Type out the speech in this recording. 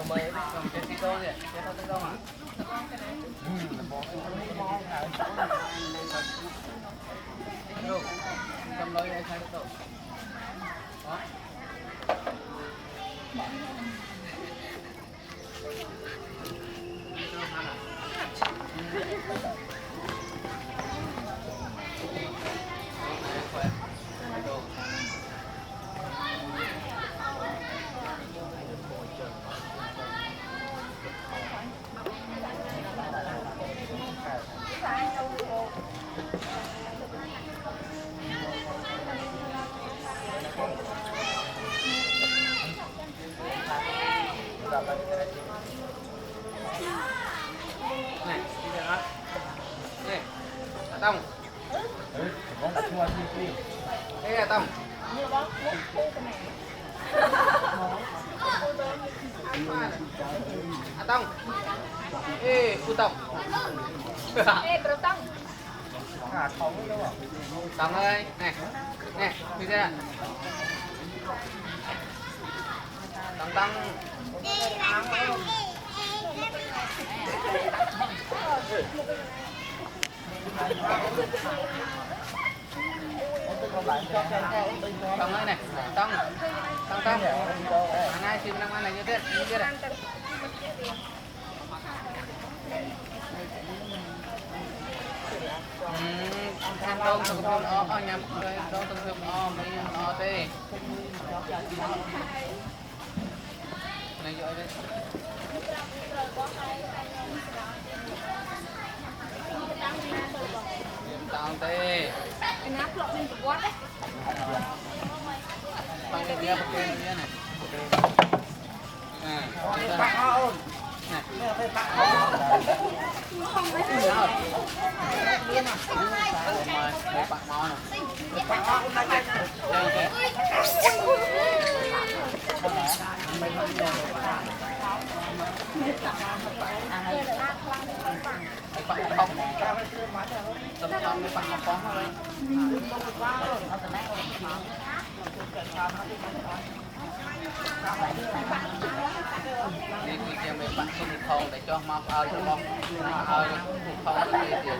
mới cầm cái tí đô vậy cái thao tương hả đâu cầm lối này sai đâu đó này đi được đó này tông đây là tông tông ê cu tông ê bro tông tông ơi nè nè đi ra tông tông tông ơi này tông tông tông anh ai xin năm anh này như thế này ăn đông từng thôn o nhầm đông từng thôn o mấy o tê này rồi đây tao tê cái nắp lọ bên của quát đấy bằng cái kia bằng cái kia này đi kia mấy bạn không được thâu để cho mọc cho mọc thuộc thâu đi tiền